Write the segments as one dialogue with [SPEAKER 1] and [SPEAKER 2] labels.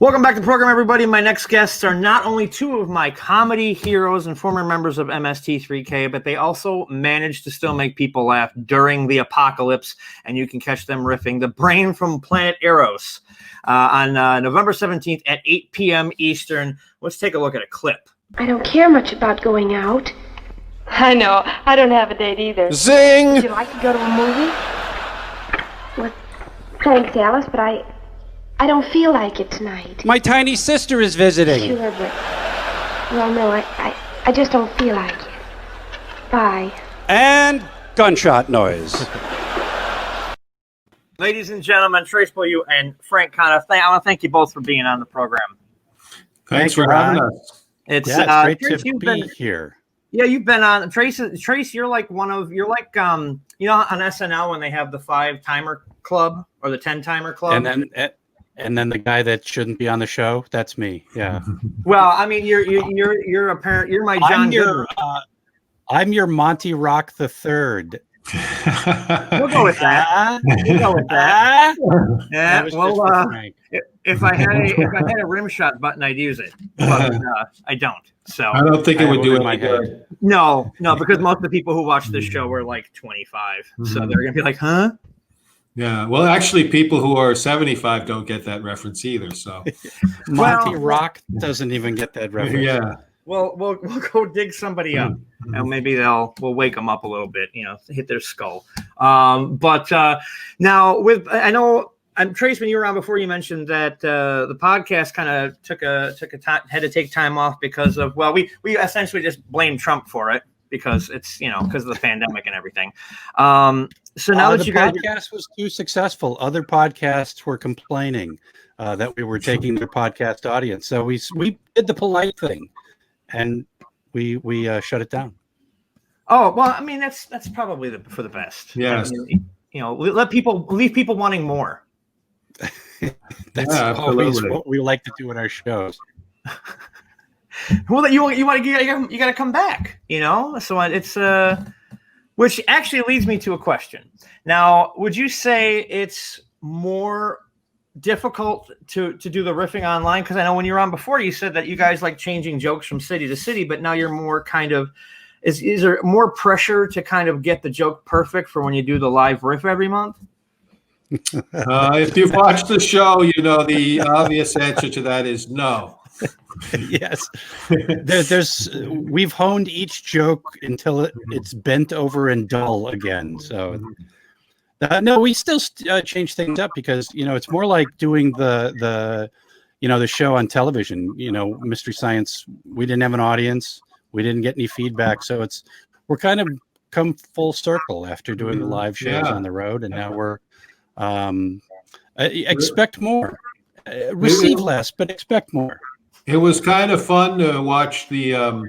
[SPEAKER 1] Welcome back to the program, everybody. My next guests are not only two of my comedy heroes and former members of MST3K, but they also managed to still make people laugh during the apocalypse, and you can catch them riffing The Brain from Planet Eros on November 17th at 8 p.m. Eastern. Let's take a look at a clip.
[SPEAKER 2] I don't care much about going out.
[SPEAKER 3] I know. I don't have a date either.
[SPEAKER 4] Zing!
[SPEAKER 2] Would you like to go to a movie? Well, thanks, Alice, but I don't feel like it tonight.
[SPEAKER 4] My tiny sister is visiting.
[SPEAKER 2] Sure, but... Well, no, I just don't feel like it. Bye.
[SPEAKER 4] And gunshot noise.
[SPEAKER 1] Ladies and gentlemen, Trace Beaulieu and Frank Conniff, I want to thank you both for being on the program.
[SPEAKER 5] Thanks for having us.
[SPEAKER 1] It's
[SPEAKER 4] great
[SPEAKER 1] Trace,
[SPEAKER 4] to be here.
[SPEAKER 1] Yeah, you've been on Trace. You're like on SNL when they have the 5-timer club or the 10-timer club,
[SPEAKER 4] and then the guy that shouldn't be on the show, that's me. Yeah.
[SPEAKER 1] Well, I mean, you're my John Goodman.
[SPEAKER 4] I'm your Monty Rock the Third.
[SPEAKER 1] We'll go with that. Yeah. Well, if I had a rim shot button, I'd use it, but I don't. So
[SPEAKER 5] I don't think it would do it my good.
[SPEAKER 1] No, because most of the people who watch this show are like 25, so they're gonna be like, huh?
[SPEAKER 5] Yeah. Well, actually, people who are 75 don't get that reference either. So
[SPEAKER 4] Monty Rock doesn't even get that reference.
[SPEAKER 5] Yeah.
[SPEAKER 1] Well, we'll go dig somebody up, and maybe we'll wake them up a little bit, hit their skull. But now Trace, when you were on before, you mentioned that the podcast kind of had to take time off because of, well, we essentially just blamed Trump for it because it's because of the pandemic and everything. So now that you guys,
[SPEAKER 4] the podcast was too successful, other podcasts were complaining that we were taking their podcast audience. So we did the polite thing, and we shut it down.
[SPEAKER 1] Oh well, I mean that's probably for the best.
[SPEAKER 5] Yes.
[SPEAKER 1] Leave people wanting more.
[SPEAKER 4] That's always what we like to do in our shows.
[SPEAKER 1] Well, you got to come back, So it's which actually leads me to a question. Now, would you say it's more difficult to do the riffing online? Because I know when you were on before, you said that you guys like changing jokes from city to city, but now you're more kind of is there more pressure to kind of get the joke perfect for when you do the live riff every month?
[SPEAKER 5] If you've watched the show, the obvious answer to that is no.
[SPEAKER 4] Yes. We've honed each joke until it's bent over and dull again. So no, we still change things up because, it's more like doing the show on television, Mystery Science. We didn't have an audience. We didn't get any feedback. So we're kind of come full circle after doing the live shows on the road. And now we're, expect more, receive less, but expect more.
[SPEAKER 5] It was kind of fun to watch the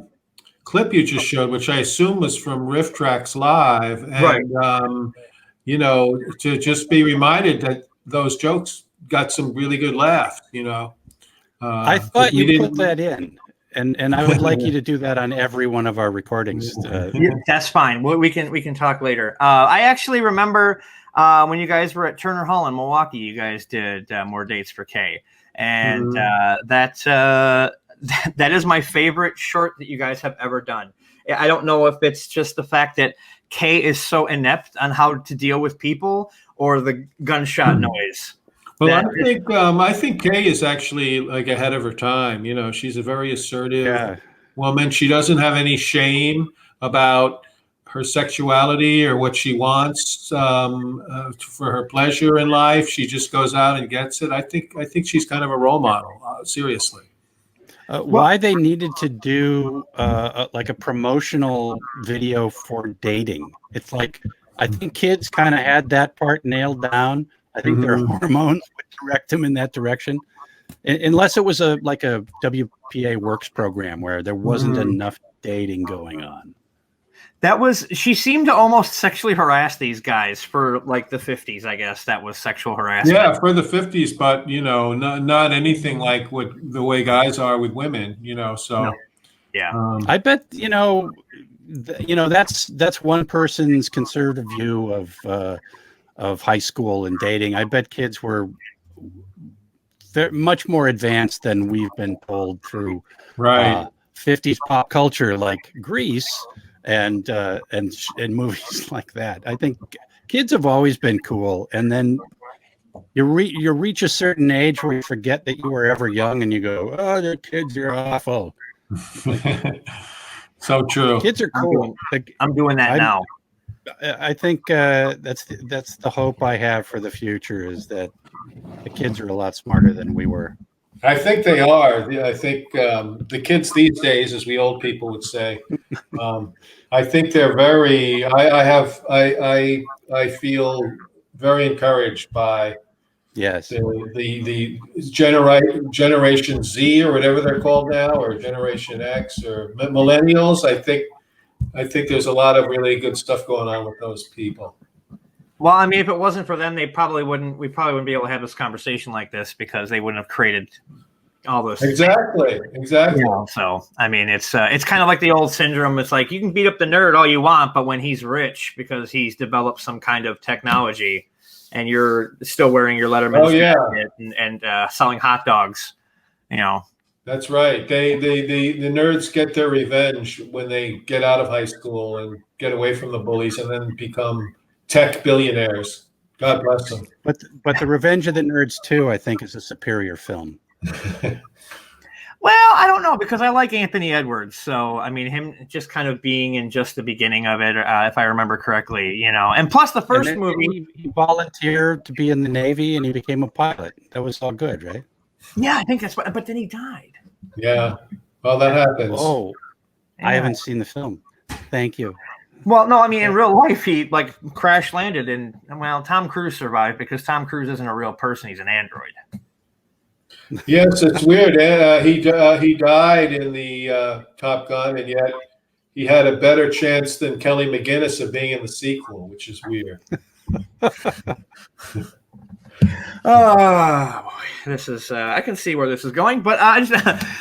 [SPEAKER 5] clip you just showed, which I assume was from Riff Tracks Live, and
[SPEAKER 1] right.
[SPEAKER 5] To just be reminded that those jokes got some really good laughs.
[SPEAKER 4] I thought you put that in, and I would like you to do that on every one of our recordings.
[SPEAKER 1] Yeah, that's fine. We can talk later. I actually remember when you guys were at Turner Hall in Milwaukee, you guys did more dates for Kay. And that is my favorite short that you guys have ever done. I don't know if it's just the fact that Kay is so inept on how to deal with people or the gunshot noise.
[SPEAKER 5] Well, I think Kay is actually like ahead of her time. She's a very assertive woman. She doesn't have any shame about her sexuality or what she wants for her pleasure in life. She just goes out and gets it. I think she's kind of a role model. Seriously.
[SPEAKER 4] Why they needed to do like a promotional video for dating? It's like I think kids kind of had that part nailed down. I think their hormones would direct them in that direction, unless it was like a WPA Works program where there wasn't enough dating going on.
[SPEAKER 1] She seemed to almost sexually harass these guys for like the 50s, I guess. That was sexual harassment.
[SPEAKER 5] Yeah, for the 50s, but not anything like the way guys are with women, so.
[SPEAKER 1] No. Yeah.
[SPEAKER 4] I bet, that's one person's conservative view of high school and dating. I bet kids were much more advanced than we've been told through
[SPEAKER 5] Right.
[SPEAKER 4] 50s pop culture like Grease and movies like that. I think kids have always been cool, and then you reach a certain age where you forget that you were ever young, and you go, "Oh, the kids are awful."
[SPEAKER 5] So true.
[SPEAKER 4] Kids are cool.
[SPEAKER 1] I'm doing that now.
[SPEAKER 4] I think that's the hope I have for the future, is that the kids are a lot smarter than we were.
[SPEAKER 5] I think they are. I think the kids these days, as we old people would say, I think they're very. I feel very encouraged by the Generation Z, or whatever they're called now, or Generation X, or millennials. I think there's a lot of really good stuff going on with those people.
[SPEAKER 1] Well, I mean, if it wasn't for them, we probably wouldn't be able to have this conversation like this, because they wouldn't have created all those.
[SPEAKER 5] Exactly.
[SPEAKER 1] So, I mean, it's kind of like the old syndrome. It's like, you can beat up the nerd all you want, but when he's rich because he's developed some kind of technology, and you're still wearing your Letterman jacket and selling hot dogs,
[SPEAKER 5] That's right. The nerds get their revenge when they get out of high school and get away from the bullies, and then become tech billionaires. God bless them.
[SPEAKER 4] But the Revenge of the Nerds 2, I think, is a superior film.
[SPEAKER 1] Well, I don't know, because I like Anthony Edwards. So, I mean, him just kind of being in just the beginning of it, if I remember correctly, And plus the first movie.
[SPEAKER 4] He volunteered to be in the Navy, and he became a pilot. That was all good, right?
[SPEAKER 1] Yeah, I think that's what. But then he died.
[SPEAKER 5] Yeah. Well, that happens.
[SPEAKER 4] Oh, yeah. I haven't seen the film. Thank you.
[SPEAKER 1] Well, no, I mean, in real life, he crash landed, and Tom Cruise survived, because Tom Cruise isn't a real person; he's an android.
[SPEAKER 5] Yes, it's weird. He died in the Top Gun, and yet he had a better chance than Kelly McGinnis of being in the sequel, which is weird.
[SPEAKER 1] Oh, boy. This is I can see where this is going, but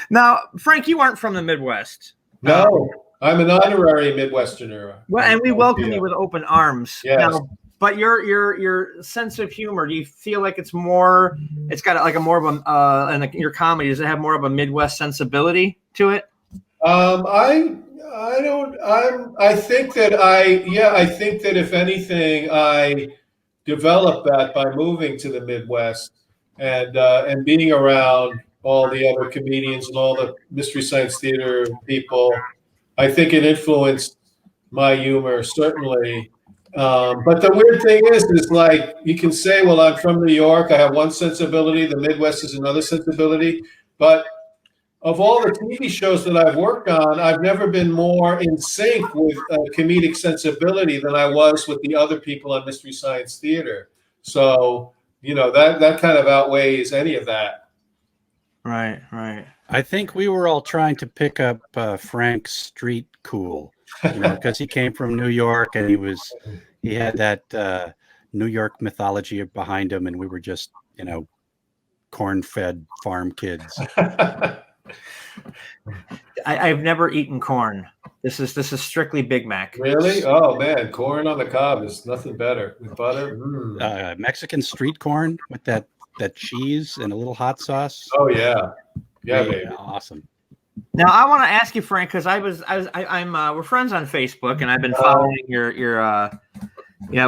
[SPEAKER 1] now, Frank, you aren't from the Midwest.
[SPEAKER 5] No, I'm an honorary Midwesterner.
[SPEAKER 1] Well, and we welcome you with open arms.
[SPEAKER 5] Yes.
[SPEAKER 1] Now, but your sense of humor, do you feel like it's got like a more of a and your comedy, does it have more of a Midwest sensibility to it?
[SPEAKER 5] I think that if anything, I developed that by moving to the Midwest and being around all the other comedians and all the Mystery Science Theater people. I think it influenced my humor, certainly. But the weird thing is like, you can say, well, I'm from New York, I have one sensibility, the Midwest is another sensibility. But of all the TV shows that I've worked on, I've never been more in sync with comedic sensibility than I was with the other people on Mystery Science Theater. So, that kind of outweighs any of that. Right.
[SPEAKER 4] I think we were all trying to pick up Frank's street cool, because he came from New York, and he had that New York mythology behind him, and we were just, corn-fed farm kids.
[SPEAKER 1] I've never eaten corn. This is strictly Big Mac.
[SPEAKER 5] Really? Oh man, corn on the cob is nothing better with butter.
[SPEAKER 4] Mexican street corn with that cheese and a little hot sauce.
[SPEAKER 5] Oh yeah, baby.
[SPEAKER 4] Awesome.
[SPEAKER 1] Now I want to ask you, Frank, because we're friends on Facebook, and I've been following your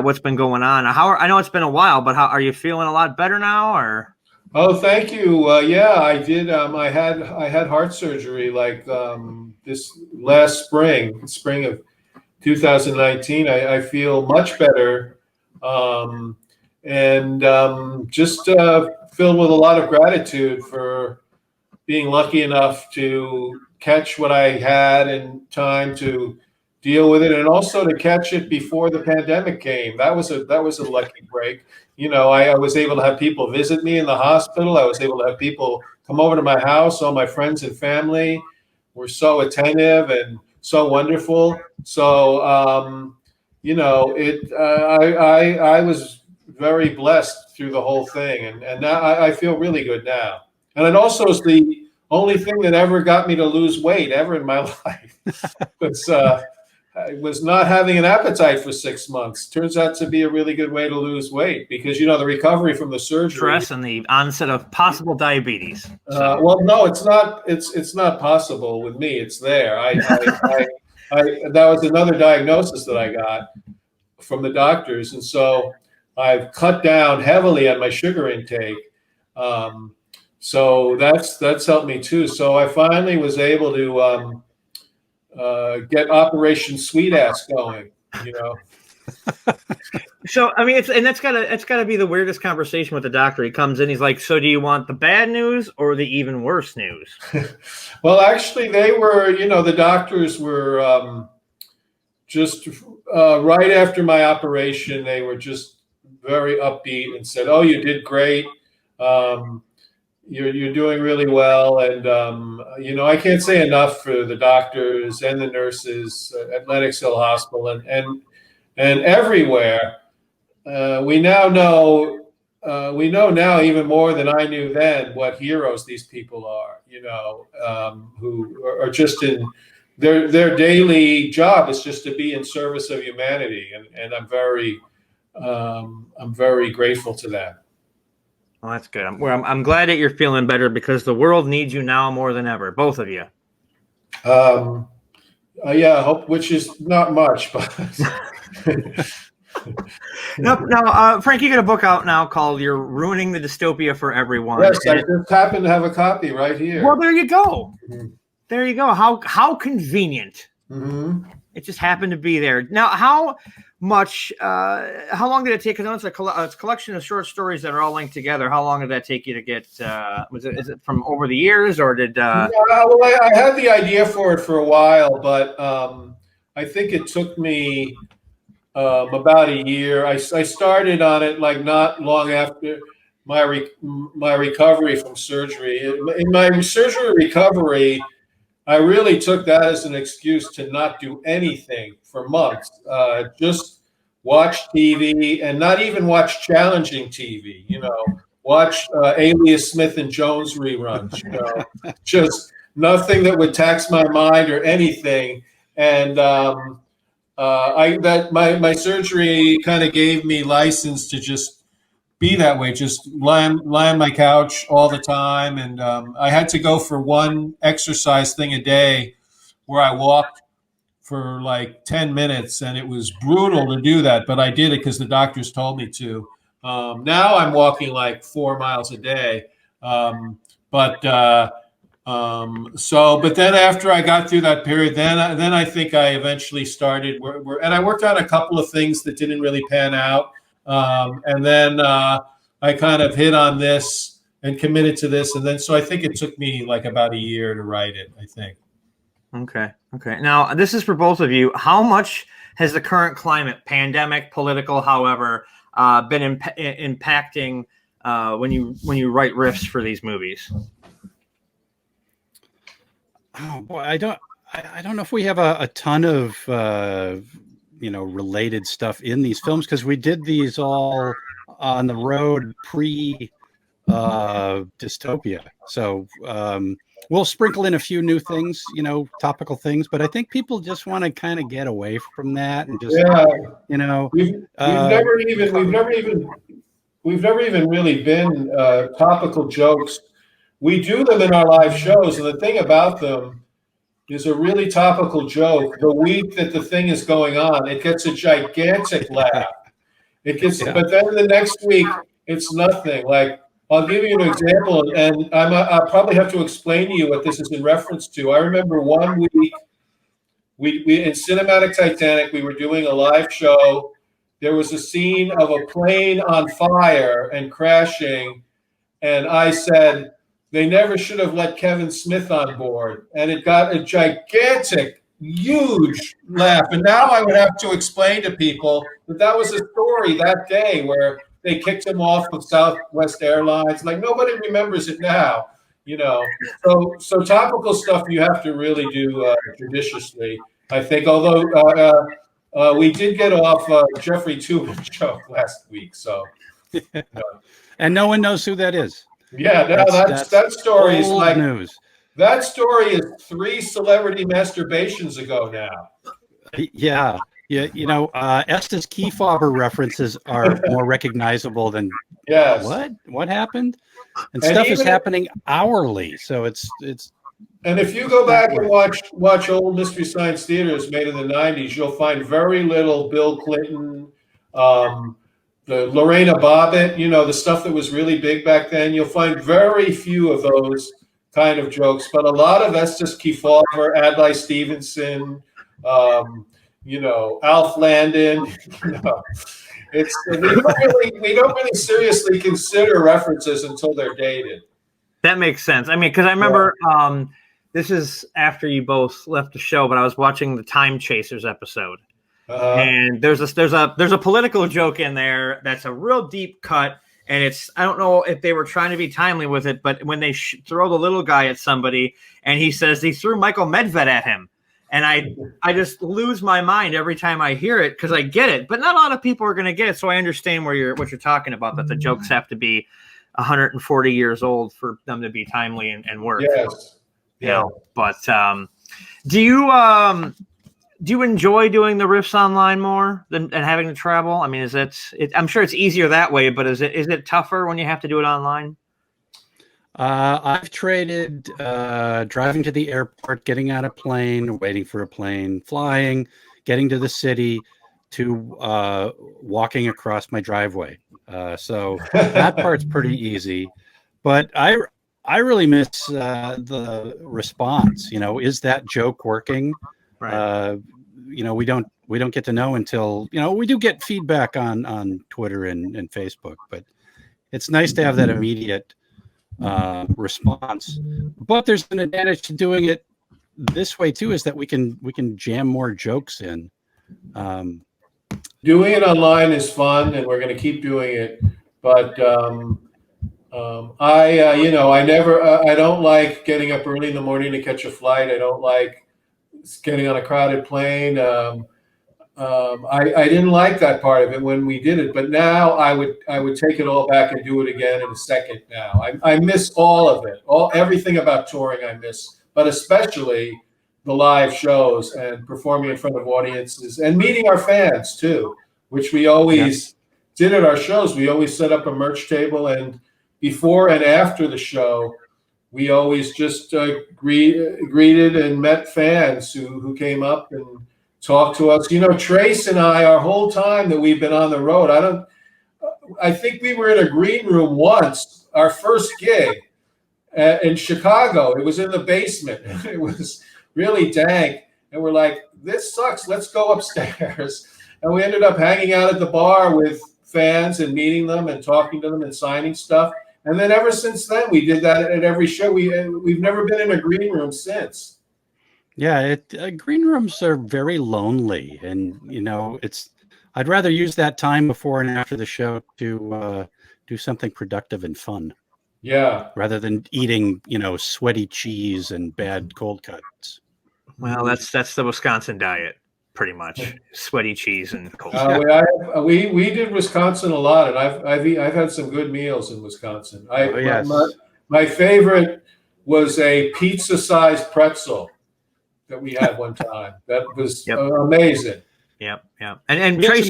[SPEAKER 1] what's been going on. I know it's been a while, but how are you feeling? A lot better now, or?
[SPEAKER 5] Oh, thank you. Yeah, I did. I had heart surgery this last spring of 2019. I feel much better, and just filled with a lot of gratitude for being lucky enough to catch what I had in time to deal with it, and also to catch it before the pandemic came. That was a lucky break. I was able to have people visit me in the hospital. I was able to have people come over to my house. All my friends and family were so attentive and so wonderful. So, I was very blessed through the whole thing. And now I feel really good now. And it also is the only thing that ever got me to lose weight ever in my life. It's, I was not having an appetite for 6 months. Turns out to be a really good way to lose weight because, the recovery from the surgery.
[SPEAKER 1] Stress and the onset of possible diabetes.
[SPEAKER 5] Well, no, it's not. It's not possible with me. It's there. That was another diagnosis that I got from the doctors, and so I've cut down heavily on my sugar intake. So that's helped me too. So I finally was able to get Operation Sweet Ass going.
[SPEAKER 1] So I mean, it's gotta be the weirdest conversation with the doctor. He comes in, he's like, "So do you want the bad news or the even worse news?"
[SPEAKER 5] Well, actually, they were. The doctors were just right after my operation. They were just very upbeat and said, "Oh, you did great. You're doing really well." And I can't say enough for the doctors and the nurses at Lenox Hill Hospital and everywhere. We now know now even more than I knew then what heroes these people are. Who are just in their daily job is just to be in service of humanity, and I'm very grateful to that.
[SPEAKER 1] Well, that's good. I'm glad that you're feeling better because the world needs you now more than ever, both of you.
[SPEAKER 5] Yeah, hope, which is not much, but
[SPEAKER 1] now, Frank, you got a book out now called "You're Ruining the Dystopia for Everyone."
[SPEAKER 5] Yes, I just happen to have a copy right here.
[SPEAKER 1] Well, there you go.
[SPEAKER 5] Mm-hmm.
[SPEAKER 1] There you go. How convenient.
[SPEAKER 5] Mm-hmm.
[SPEAKER 1] It just happened to be there. Now, how long did it take? Because it's a collection of short stories that are all linked together. How long did that take you to get? Is it from over the years, or did?
[SPEAKER 5] Well, I had the idea for it for a while, but I think it took me about a year. I started on it like not long after my recovery from surgery. In my surgery recovery, I really took that as an excuse to not do anything for months. Just watch TV and not even watch challenging TV. Watch Alias Smith and Jones reruns. Just nothing that would tax my mind or anything. And my surgery kind of gave me license to just be that way, just lie on my couch all the time. And I had to go for one exercise thing a day where I walked for like 10 minutes, and it was brutal to do that, but I did it because the doctors told me to. Now I'm walking like 4 miles a day. But then after I got through that period, then I think I eventually started and I worked on a couple of things that didn't really pan out. And then I kind of hit on this and committed to this. And then, so I think it took me like about a year to write it, I think. Okay.
[SPEAKER 1] Now, this is for both of you. How much has the current climate, pandemic, political, however, been impacting when you write riffs for these movies?
[SPEAKER 4] Oh boy, I don't know if we have a ton of related stuff in these films, because we did these all on the road pre dystopia. So we'll sprinkle in a few new things, topical things, but I think people just want to kind of get away from that and just
[SPEAKER 5] we've never even really been topical jokes. We do them in our live shows, and the thing about them is a really topical joke. The week that the thing is going on, it gets a gigantic laugh. But then the next week, it's nothing. Like, I'll give you an example, and I'll probably have to explain to you what this is in reference to. I remember one week, we in Cinematic Titanic, we were doing a live show. There was a scene of a plane on fire and crashing, and I said, they never should have let Kevin Smith on board. And it got a gigantic, huge laugh. And now I would have to explain to people that was a story that day where they kicked him off of Southwest Airlines. Like, nobody remembers it now, So topical stuff you have to really do judiciously, I think. Although we did get off Jeffrey Tubin's joke last week. So,
[SPEAKER 4] and no one knows who that is.
[SPEAKER 5] Yeah, that story is like
[SPEAKER 4] news.
[SPEAKER 5] That story is 3 celebrity masturbations ago now.
[SPEAKER 4] Yeah. Yeah, Estes Kefauver references are more recognizable than
[SPEAKER 5] Yes.
[SPEAKER 4] What happened? And
[SPEAKER 5] And
[SPEAKER 4] stuff is
[SPEAKER 5] even
[SPEAKER 4] happening hourly, so it's.
[SPEAKER 5] And if you go back and watch old Mystery Science Theaters made in the 90s, you'll find very little Bill Clinton, the Lorena Bobbitt, the stuff that was really big back then. You'll find very few of those kind of jokes, but a lot of Estes Kefauver, Adlai Stevenson, Alf Landon. It's we don't really seriously consider references until they're dated.
[SPEAKER 1] That makes sense. I mean, because I remember this is after you both left the show, but I was watching the Time Chasers episode, and there's a political joke in there that's a real deep cut, and I don't know if they were trying to be timely with it, but when they throw the little guy at somebody, and he says he threw Michael Medved at him, and I just lose my mind every time I hear it because I get it, but not a lot of people are going to get it, so I understand what you're talking about, that the jokes have to be 140 years old for them to be timely and work.
[SPEAKER 5] Yes.
[SPEAKER 1] Yeah. But do you enjoy doing the riffs online more than having to travel? I mean, I'm sure it's easier that way, but is it tougher when you have to do it online?
[SPEAKER 4] I've traded driving to the airport, getting out of plane, waiting for a plane, flying, getting to the city, to walking across my driveway. So that part's pretty easy, but I really miss the response. Is that joke working?
[SPEAKER 1] Right.
[SPEAKER 4] We don't get to know until we do get feedback on Twitter and Facebook, but it's nice to have that immediate response. But there's an advantage to doing it this way too, is that we can jam more jokes in.
[SPEAKER 5] Doing it online is fun, and we're going to keep doing it. But I don't like getting up early in the morning to catch a flight. I don't like getting on a crowded plane. I didn't like that part of it when we did it, but now I would take it all back and do it again in a second. Now I miss all of it, everything about touring I miss, but especially the live shows and performing in front of audiences and meeting our fans too, which we always did at our shows. We always set up a merch table, and before and after the show, we always just greeted and met fans who came up and talked to us. Trace and I, our whole time that we've been on the road, I think we were in a green room once, our first gig in Chicago. It was in the basement. It was really dank. And we're like, this sucks. Let's go upstairs. And we ended up hanging out at the bar with fans and meeting them and talking to them and signing stuff. And then ever since then, we did that at every show. We've never been in a green room since.
[SPEAKER 4] Yeah, green rooms are very lonely, and I'd rather use that time before and after the show to do something productive and fun.
[SPEAKER 5] Yeah,
[SPEAKER 4] rather than eating sweaty cheese and bad cold cuts.
[SPEAKER 1] Well, that's the Wisconsin diet, pretty much. Sweaty cheese and cold.
[SPEAKER 5] We did Wisconsin a lot, and I've had some good meals in Wisconsin. My favorite was a pizza-sized pretzel that we had one time. That was amazing.
[SPEAKER 1] Yep. And Trace,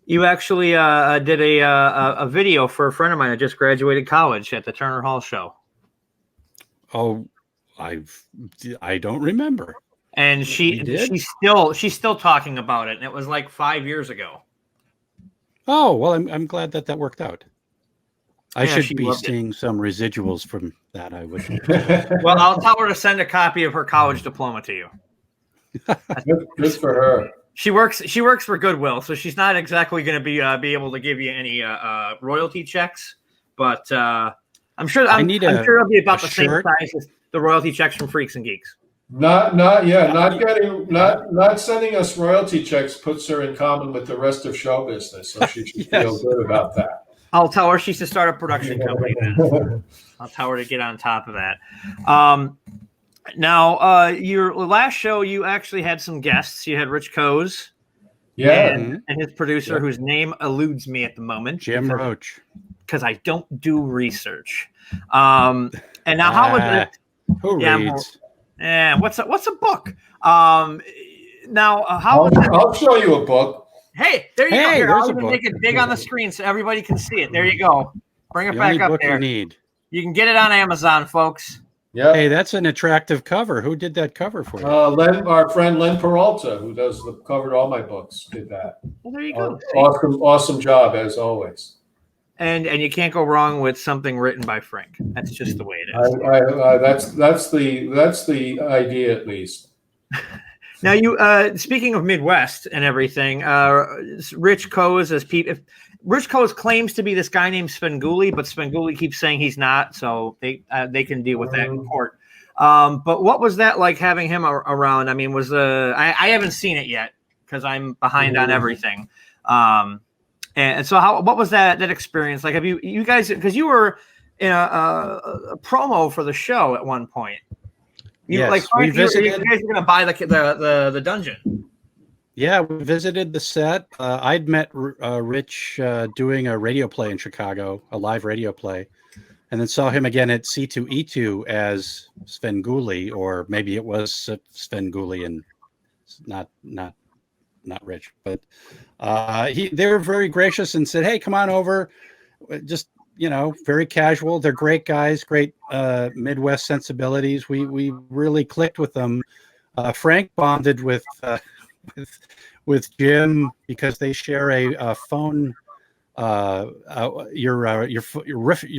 [SPEAKER 1] you actually did a video for a friend of mine that just graduated college at the Turner Hall show.
[SPEAKER 4] Oh, I don't remember.
[SPEAKER 1] And she's still talking about it, and it was like 5 years ago.
[SPEAKER 4] Oh well, I'm glad that worked out. I should be seeing some residuals from that. I would.
[SPEAKER 1] Well, I'll tell her to send a copy of her college diploma to you.
[SPEAKER 5] Good for her.
[SPEAKER 1] She works for Goodwill, so she's not exactly going to be able to give you any royalty checks. But I'm sure it'll be about the same size as the royalty checks from Freaks and Geeks.
[SPEAKER 5] Not sending us royalty checks puts her in common with the rest of show business, so she should feel good about that.
[SPEAKER 1] I'll tell her she should start a production company then. I'll tell her to get on top of that. Now, your last show, you actually had some guests. You had Rich Coase, and his producer, whose name eludes me at the moment,
[SPEAKER 4] Jim Roach,
[SPEAKER 1] because I don't do research. And now, how was it?
[SPEAKER 4] Who reads?
[SPEAKER 1] What's a book? Now, how was it?
[SPEAKER 5] I'll show you a book.
[SPEAKER 1] Hey, there you go.
[SPEAKER 4] Hey,
[SPEAKER 1] Here,
[SPEAKER 4] there's
[SPEAKER 1] I'll
[SPEAKER 4] a
[SPEAKER 1] even
[SPEAKER 4] book.
[SPEAKER 1] make it big on the screen so everybody can see it. There you go. Bring it
[SPEAKER 4] The
[SPEAKER 1] back
[SPEAKER 4] only
[SPEAKER 1] up
[SPEAKER 4] book
[SPEAKER 1] there.
[SPEAKER 4] you need.
[SPEAKER 1] You can get it on Amazon, folks.
[SPEAKER 5] Yeah.
[SPEAKER 4] Hey, that's an attractive cover. Who did that cover for you?
[SPEAKER 5] Our friend Len Peralta, who covered all my books, did that.
[SPEAKER 1] Well, there you go.
[SPEAKER 5] Awesome job as always.
[SPEAKER 1] And you can't go wrong with something written by Frank. That's just the way it is.
[SPEAKER 5] That's the idea, at least.
[SPEAKER 1] Now, you speaking of Midwest and everything, Rich Coase Rich Coase claims to be this guy named Svengoolie, but Svengoolie keeps saying he's not, so they can deal with that in court. But what was that like having him around? I mean, I haven't seen it yet because I'm behind on everything. And so what was that experience like? Have you guys, because you were in a promo for the show at one point.
[SPEAKER 4] Yes, we visited.
[SPEAKER 1] You guys were going to buy the dungeon.
[SPEAKER 4] Yeah, we visited the set. I'd met Rich doing a radio play in Chicago, a live radio play, and then saw him again at C2E2 as Svengoolie, or maybe it was Svengoolie and not Rich. But they were very gracious and said, "Hey, come on over." Just very casual. They're great guys, great Midwest sensibilities. We really clicked with them. Frank bonded with Jim because they share a phone. Your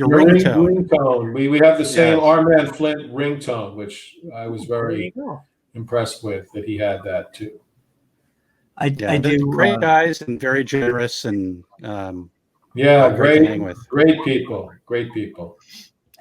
[SPEAKER 4] ringtone.
[SPEAKER 5] We have the same Armand Flint ringtone, which I was very impressed with that he had that too.
[SPEAKER 4] I do. Great guys and very generous and.
[SPEAKER 5] Great people.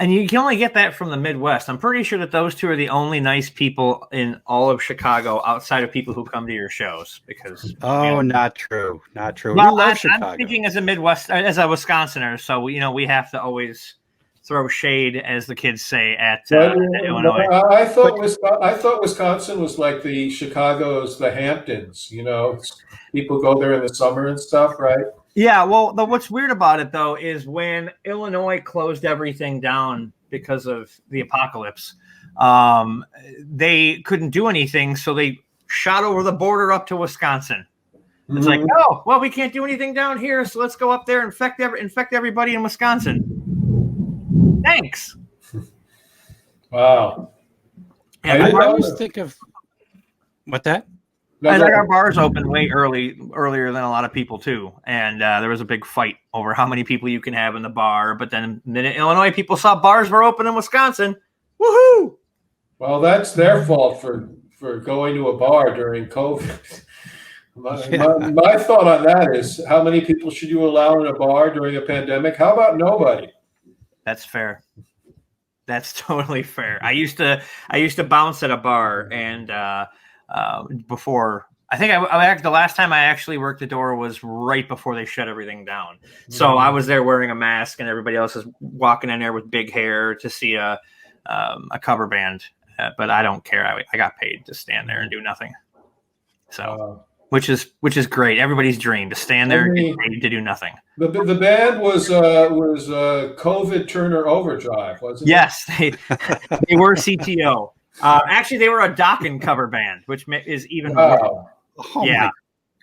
[SPEAKER 1] And you can only get that from the Midwest. I'm pretty sure that those two are the only nice people in all of Chicago outside of people who come to your shows. Because
[SPEAKER 4] not true. Well, we love Chicago.
[SPEAKER 1] I'm thinking as a Wisconsinner, so we have to always throw shade, as the kids say, at Illinois.
[SPEAKER 5] I thought Wisconsin was like the Hamptons. People go there in the summer and stuff, right?
[SPEAKER 1] Yeah, well, what's weird about it, though, is when Illinois closed everything down because of the apocalypse, they couldn't do anything, so they shot over the border up to Wisconsin. Mm-hmm. It's like, oh, well, we can't do anything down here, so let's go up there and infect everybody in Wisconsin. Thanks.
[SPEAKER 5] Wow.
[SPEAKER 1] Yeah,
[SPEAKER 4] I always think of what that?
[SPEAKER 1] Our bars open way earlier than a lot of people too, and there was a big fight over how many people you can have in the bar. But then in Illinois, people saw bars were open in Wisconsin. Woohoo!
[SPEAKER 5] Well, that's their fault for going to a bar during COVID. My thought on that is, how many people should you allow in a bar during a pandemic? How about nobody?
[SPEAKER 1] That's fair. That's totally fair. I used to bounce at a bar and. Before I think the last time I actually worked the door was right before they shut everything down. So I was there wearing a mask, and everybody else is walking in there with big hair to see a cover band. But I don't care. I got paid to stand there and do nothing. So which is great. Everybody's dream to stand there and get paid to do nothing.
[SPEAKER 5] The band was COVID Turner Overdrive, wasn't it?
[SPEAKER 1] Yes, they were CTO. Actually, they were a Dokken cover band, which is even worse.
[SPEAKER 4] Oh my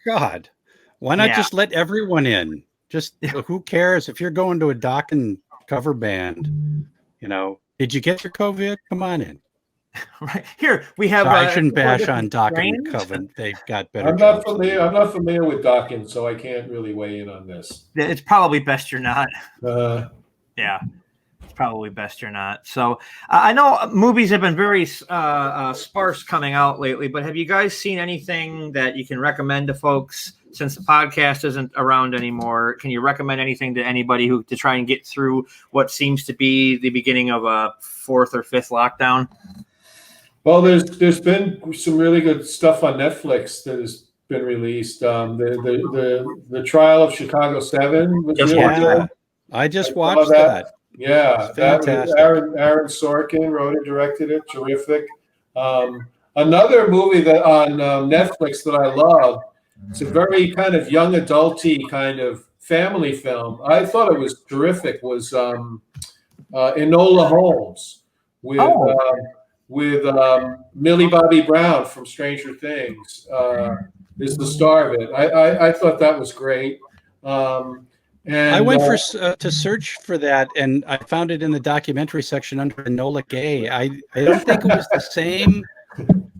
[SPEAKER 4] God. Why not just let everyone in? Just who cares if you're going to a Dokken cover band? Did you get your COVID? Come on in.
[SPEAKER 1] Right here we have.
[SPEAKER 4] I shouldn't bash on Dokken cover. They've got better.
[SPEAKER 5] I'm not familiar with Dokken, so I can't really weigh in on this.
[SPEAKER 1] It's probably best you're not.
[SPEAKER 5] Yeah.
[SPEAKER 1] Probably best you're not. So I know movies have been very sparse coming out lately, but have you guys seen anything that you can recommend to folks since the podcast isn't around anymore? Can you recommend anything to anybody to try and get through what seems to be the beginning of a 4th or 5th lockdown?
[SPEAKER 5] Well, there's been some really good stuff on Netflix that has been released. The Trial of Chicago 7 was really good.
[SPEAKER 4] I just watched that.
[SPEAKER 5] Yeah, that was Aaron Sorkin wrote it, directed it. Terrific. Another movie that on Netflix that I love. It's a very kind of young adulty kind of family film. I thought it was terrific. Was Enola Holmes with with Millie Bobby Brown from Stranger Things is the star of it. I thought that was great. And
[SPEAKER 4] I went to search for that, and I found it in the documentary section under Enola Gay. I don't think it was the same.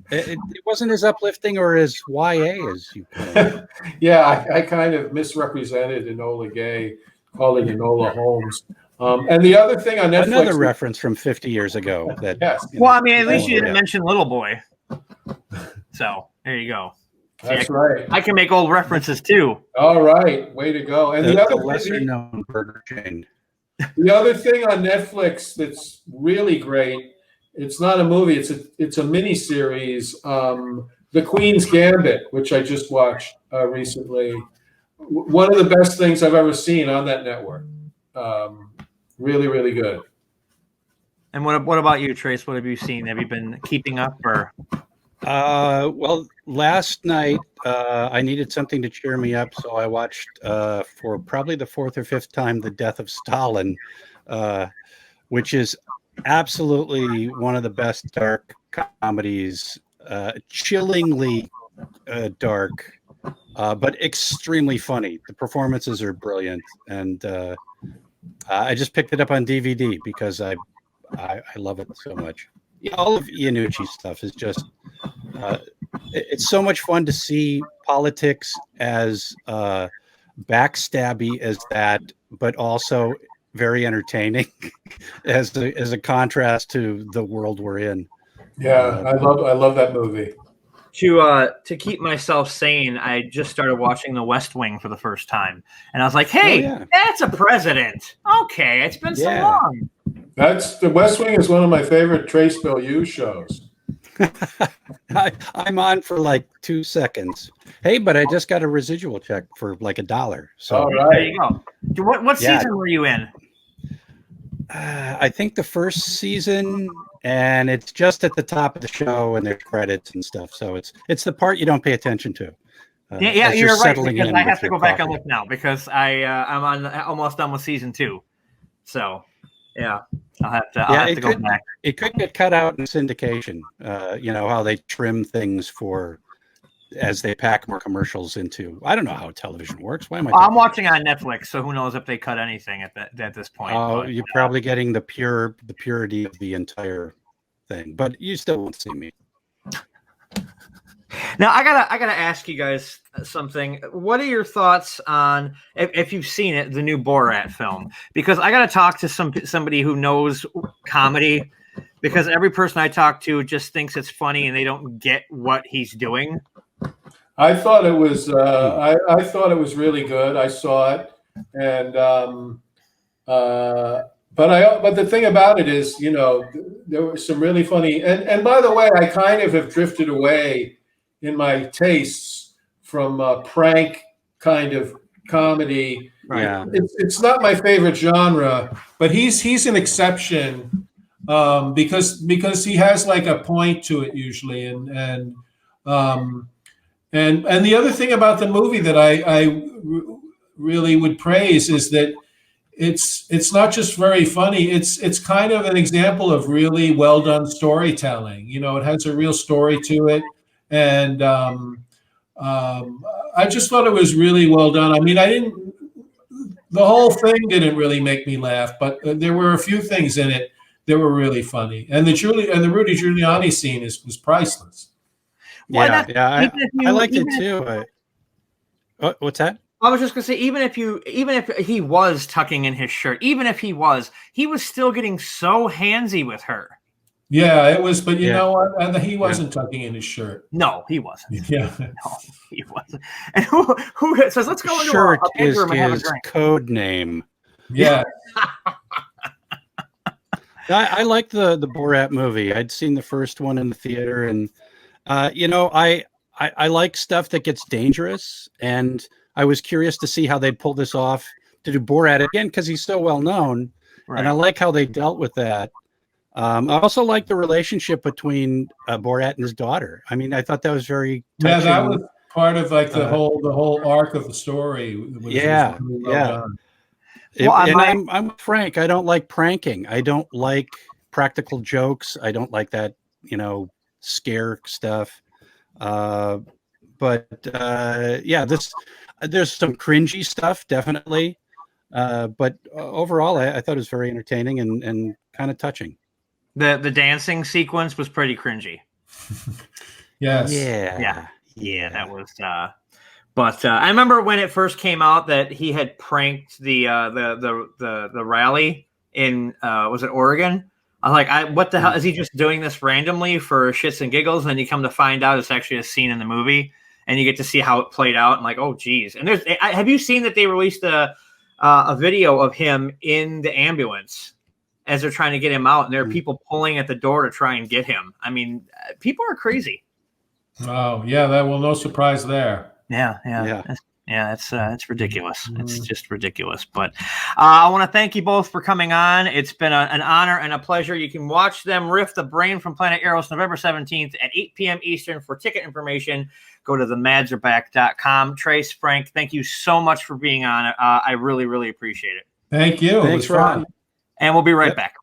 [SPEAKER 4] It wasn't as uplifting or as YA as you put it.
[SPEAKER 5] Yeah, I kind of misrepresented Enola Gay, called it Enola Holmes. And the other thing on Netflix,
[SPEAKER 4] another reference from 50 years ago. That
[SPEAKER 5] yes.
[SPEAKER 1] Well, I mean, at least you didn't mention Little Boy. So there you go.
[SPEAKER 5] That's right.
[SPEAKER 1] I can make old references too.
[SPEAKER 5] All right, way to go. And the other
[SPEAKER 4] lesser known burger chain.
[SPEAKER 5] The other thing on Netflix that's really great, it's not a movie, it's a mini series, The Queen's Gambit, which I just watched recently. One of the best things I've ever seen on that network. Really, really good.
[SPEAKER 1] And what about you, Trace? What have you seen? Have you been keeping up or?
[SPEAKER 4] Well, last night I needed something to cheer me up, so I watched for probably the fourth or fifth time The Death of Stalin, which is absolutely one of the best dark comedies, chillingly dark, but extremely funny. The performances are brilliant, and I just picked it up on DVD because I love it so much. Yeah, all of Iannucci's stuff is just it's so much fun to see politics as backstabby as that, but also very entertaining as a contrast to the world we're in.
[SPEAKER 5] Yeah, I love that movie.
[SPEAKER 1] To keep myself sane, I just started watching The West Wing for the first time, and I was like, "Hey, that's a president." Okay, it's been so long.
[SPEAKER 5] That's The West Wing is one of my favorite Trace Beaulieu shows.
[SPEAKER 4] I'm on for like 2 seconds. Hey, but I just got a residual check for like $1. So
[SPEAKER 5] all right,
[SPEAKER 1] there you go. What season were you in?
[SPEAKER 4] I think the first season, and it's just at the top of the show, and there's credits and stuff. So it's the part you don't pay attention to.
[SPEAKER 1] Yeah, you're right. Because I have to go back and look now because I'm almost done with season 2. So yeah, I'll have to go back.
[SPEAKER 4] It could get cut out in syndication. You know how they trim things as they pack more commercials into. I don't know how television works. Why am I?
[SPEAKER 1] I'm watching on Netflix, so who knows if they cut anything at this point.
[SPEAKER 4] Oh, you're probably getting the purity of the entire thing, but you still won't see me.
[SPEAKER 1] Now I gotta ask you guys something. What are your thoughts on if you've seen it, the new Borat film? Because I gotta talk to somebody who knows comedy. Because every person I talk to just thinks it's funny and they don't get what he's doing.
[SPEAKER 5] I thought it was I thought it was really good. I saw it, and but the thing about it is, you know, there was some really funny. And by the way, I kind of have drifted away in my tastes from prank kind of comedy.
[SPEAKER 4] Yeah.
[SPEAKER 5] It's not my favorite genre, but he's an exception because he has like a point to it usually, and the other thing about the movie that I really would praise is that it's not just very funny. It's kind of an example of really well done storytelling. You know, it has a real story to it, and I just thought it was really well done. I mean, the whole thing didn't really make me laugh, but there were a few things in it that were really funny, and the Rudy Giuliani scene was priceless.
[SPEAKER 4] I liked it too. What's that?
[SPEAKER 1] I was just gonna say, even if he was tucking in his shirt, he was still getting so handsy with her.
[SPEAKER 5] Yeah, it was, but you know what? He wasn't tucking in his shirt.
[SPEAKER 1] No, he wasn't.
[SPEAKER 5] Yeah,
[SPEAKER 1] no, he wasn't. And who says, "Let's go into
[SPEAKER 4] shirt
[SPEAKER 1] a bedroom and have a drink"?
[SPEAKER 4] Code name.
[SPEAKER 5] Yeah.
[SPEAKER 4] I like the Borat movie. I'd seen the first one in the theater, and you know, I like stuff that gets dangerous, and I was curious to see how they'd pull this off to do Borat again because he's so well known, and I like how they dealt with that. I also like the relationship between Borat and his daughter. I mean, I thought that was very touching.
[SPEAKER 5] Yeah, that was part of like the whole arc of the story. I'm
[SPEAKER 4] Frank. I don't like pranking. I don't like practical jokes. I don't like that scare stuff. But there's some cringy stuff, definitely. But overall, I thought it was very entertaining and kind of touching.
[SPEAKER 1] The dancing sequence was pretty cringy.
[SPEAKER 5] Yes.
[SPEAKER 1] Yeah. That was. But I remember when it first came out that he had pranked the rally in was it Oregon? I'm like, what the hell is he just doing this randomly for shits and giggles? And then you come to find out it's actually a scene in the movie, and you get to see how it played out. And like, oh geez. And have you seen that they released a video of him in the ambulance as they're trying to get him out, and there are people pulling at the door to try and get him. I mean, people are crazy.
[SPEAKER 5] Oh yeah, no surprise there.
[SPEAKER 1] Yeah. It's ridiculous. It's just ridiculous. But I want to thank you both for coming on. It's been an honor and a pleasure. You can watch them riff the brain from Planet Eros November 17th at 8 p.m. Eastern. For ticket information, go to themadsarback.com. Trace, Frank, thank you so much for being on. I really, really appreciate it.
[SPEAKER 5] Thank you.
[SPEAKER 4] Thanks, Ron.
[SPEAKER 1] And we'll be right back.